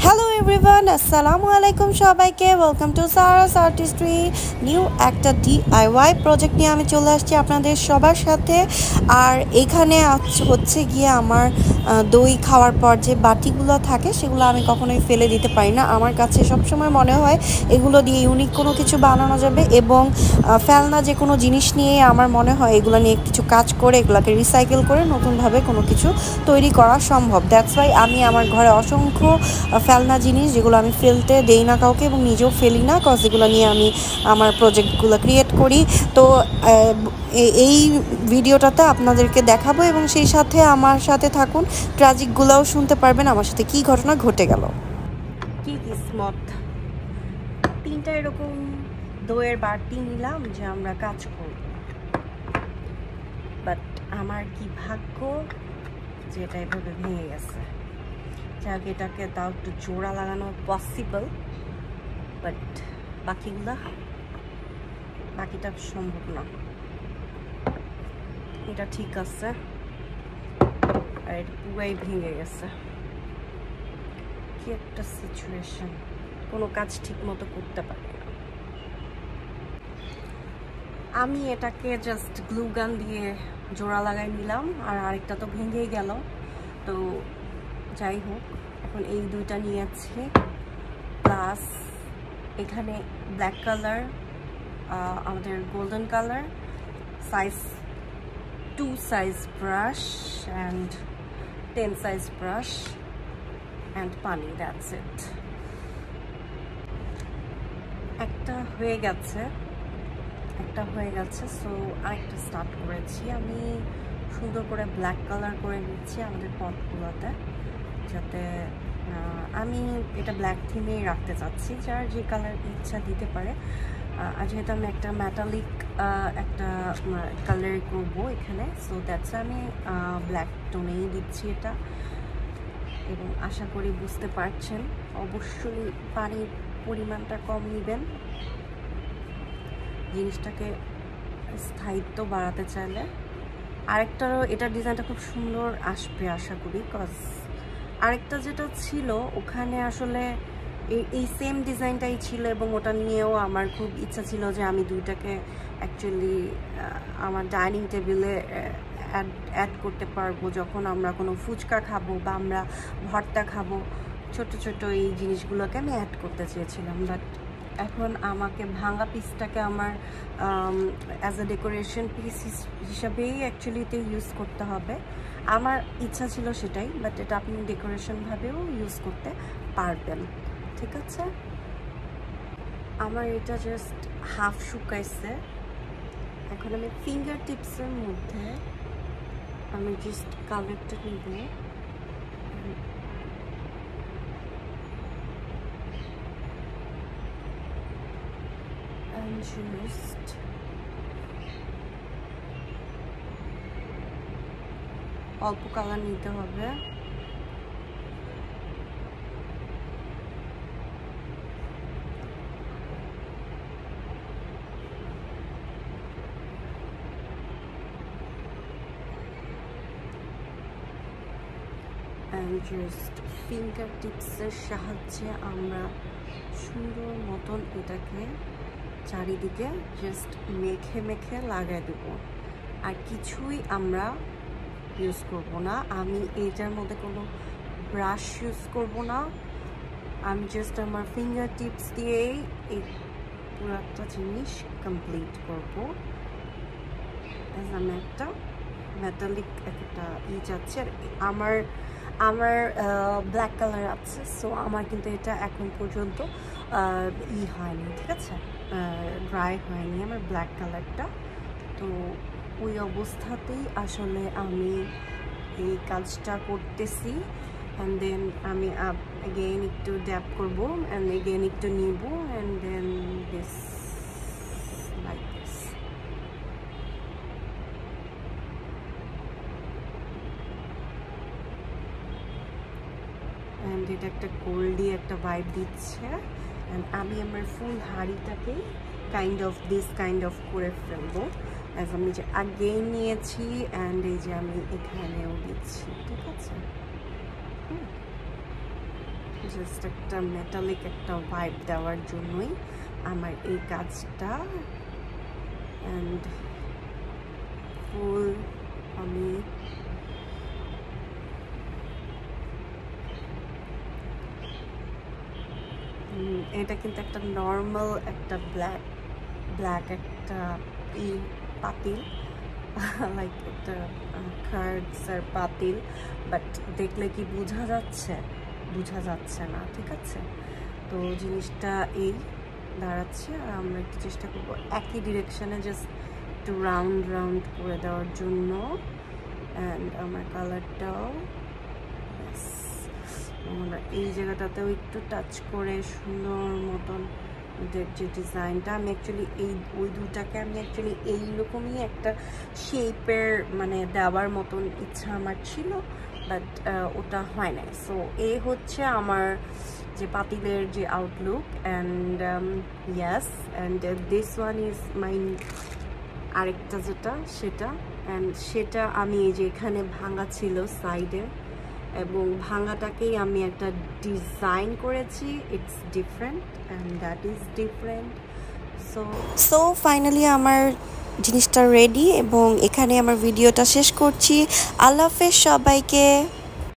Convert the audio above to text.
Hello everyone, আসসালামু আলাইকুম সবাইকে। Welcome to Sara's artistry. New একটা ডিআইওয়াই প্রজেক্ট নিয়ে আমি চলে আসছি আপনাদের সবার সাথে। আর এখানে হচ্ছে গিয়ে আমার দই খাওয়ার পর যে বাটিগুলো থাকে সেগুলো আমি কখনোই ফেলে দিতে পারি না। আমার কাছে সবসময় মনে হয় এগুলো দিয়ে ইউনিক কোনো কিছু বানানো যাবে, এবং ফেলনা যে কোনো জিনিস নিয়ে আমার মনে হয় এগুলো নিয়ে কিছু কাজ করে এগুলোকে রিসাইকেল করে নতুনভাবে কোনো কিছু তৈরি করা সম্ভব। দ্যাটস ওয়াই আমি আমার ঘরে অসংখ্য ফেলনা জিনিস যেগুলো আমি ফেলতে দেই না কাউকে এবং নিজেও ফেলি না, কজ এগুলো নিয়ে আমি আমার প্রজেক্টগুলো ক্রিয়েট করি। তো এই ভিডিওটাতে আপনাদেরকে দেখাবো এবং সেই সাথে আমার সাথে থাকুন, ট্র্যাজিকগুলোও শুনতে পারবেন আমার সাথে কী ঘটনা ঘটে গেল। কি কিসমত, 3টা এরকম দইয়ের বাটি নিলাম যে আমরা কাজ করব, বাট আমার কি ভাগ্য যে এটা এভাবে ভেঙে গেছে। যাক, এটাকে তাও একটু জোড়া লাগানো পসিবল, বাট বাকিটা সম্ভব না। এটা ঠিক আছে, আর এটা পুরাই ভেঙে গেছে। কি একটা সিচুয়েশন, কোনো কাজ ঠিক মতো করতে পারি না। আমি এটাকে জাস্ট গ্লু গান দিয়ে জোড়া লাগাই নিলাম, আর আরেকটা তো ভেঙেই গেল। তো যাই হোক, এখন এই দুইটা নিয়েছি, প্লাস এখানে ব্ল্যাক কালার, আমাদের golden colour, size 2 size brush and 10 size brush and পানি, দ্যাটস ইট। একটা হয়ে গেছে, সো আরেকটা স্টার্ট করেছি। আমি সুন্দর করে ব্ল্যাক কালার করে নিচ্ছি আমাদের পটগুলোতে, যাতে আমি এটা ব্ল্যাক থিমেই রাখতে চাচ্ছি, যার যে কালার ইচ্ছা দিতে পারে। আর যেহেতু আমি একটা মেটালিক একটা কালার করবো এখানে, সো দ্যাটস আমি ব্ল্যাক টোনেই দিচ্ছি এটা। এবং আশা করি বুঝতে পারছেন, অবশ্যই পানির পরিমাণটা কম নেবেন জিনিসটাকে স্থায়িত্ব বাড়াতে চাইলে। আরেকটারও এটার ডিজাইনটা খুব সুন্দর আসবে আশা করি, কজ আরেকটা যেটা ছিল ওখানে আসলে এই সেম ডিজাইনটাই ছিল, এবং ওটা নিয়েও আমার খুব ইচ্ছা ছিল যে আমি দুইটাকে অ্যাকচুয়ালি আমার ডাইনিং টেবিলে অ্যাড করতে পারবো যখন আমরা কোনো ফুচকা খাবো বা আমরা ভর্তা খাবো। ছোট ছোট এই জিনিসগুলোকে আমি অ্যাড করতে চেয়েছিলাম, বাট এখন আমাকে ভাঙা পিসটাকে আমার অ্যাজ এ ডেকোরেশন পিস হিসাবেই অ্যাকচুয়ালিতে ইউজ করতে হবে। আমার ইচ্ছা ছিল সেটাই, বাট এটা আপনি ডেকোরেশনভাবেও ইউজ করতে পারবেন। ঠিক আছে, আমার এটা জাস্ট হাফ শুকাইছে। এখন আমি ফিঙ্গার টিপসের মধ্যে আমি জাস্ট কালারটা নিব, জাস্ট অল্প কালার নিতে হবে। জাস্ট ফিঙ্গার টিপসের সাহায্যে আমরা সুন্দর মতন এটাকে চারিদিকে জাস্ট মেখে মেখে লাগাই দেব, আর কিছুই আমরা ইউজ করব না। আমি এইটার মধ্যে কোনো ব্রাশ ইউজ করব না, আমি জাস্ট আমার ফিঙ্গার টিপস দিয়েই এই পুরো একটা জিনিস কমপ্লিট করব। আমি একটা মেটালিক একটা চাচ্ছি, আর আমার ব্ল্যাক কালার আছে, সো আমার কিন্তু এটা এখন পর্যন্ত হয়নি, ঠিক আছে, ড্রাই হয়নি আমার ব্ল্যাক কালারটা। তো ওই অবস্থাতেই আসলে আমি এই কাজটা করতেছি। অ্যান্ড দেন আমি এগেইন একটু ড্যাপ করবো, অ্যান্ড এগেইন একটু নিব, and then this like this. And এটা একটা গোল্ডি একটা ভাইব দিচ্ছে, অ্যান্ড আমি আমার ফুল হাঁড়িটাকেই কাইন্ড অফ করে ফেলবো, অ্যাজ আমি যে আগেই নিয়েছি, অ্যান্ড এই যে আমি এখানেও দিচ্ছি। ঠিক আছে, জাস্ট একটা মেটালিক একটা ভাইব দেওয়ার জন্যই আমার এই কাজটা। অ্যান্ড ফুল আমি এটা কিন্তু একটা নর্মাল একটা ব্ল্যাক একটা পাতিল, লাইক একটা কার্ডসের পাতিল, বাট দেখলে কি বোঝা যাচ্ছে না, ঠিক আছে। তো জিনিসটা এই দাঁড়াচ্ছে, আর আমরা একটু চেষ্টা করবো একই ডিরেকশনে জাস্ট একটু রাউন্ড করে দেওয়ার জন্য। অ্যান্ড আমার কালারটাও আমরা এই জায়গাটাতেও একটু টাচ করে সুন্দর মতন ওদের যে ডিজাইনটা, আমি অ্যাকচুয়ালি ওই দুটাকে আমি অ্যাকচুয়ালি এইরকমই একটা শেপের মানে দেওয়ার মতন ইচ্ছা আমার ছিল, বাট ওটা হয় নাই। সো এই হচ্ছে আমার যে পাতিলের যে Outlook. And yes, and this one is my আরেকটা যেটা সেটা। অ্যান্ড সেটা আমি এই যে এখানে ভাঙা ছিল সাইডে, এবং ভাঙাটাকেই আমি একটা ডিজাইন করেছি। It's different and that is different. So finally আমার জিনিসটা রেডি, এবং এখানে আমার ভিডিওটা শেষ করছি। আল্লাহ হাফেজ সবাইকে।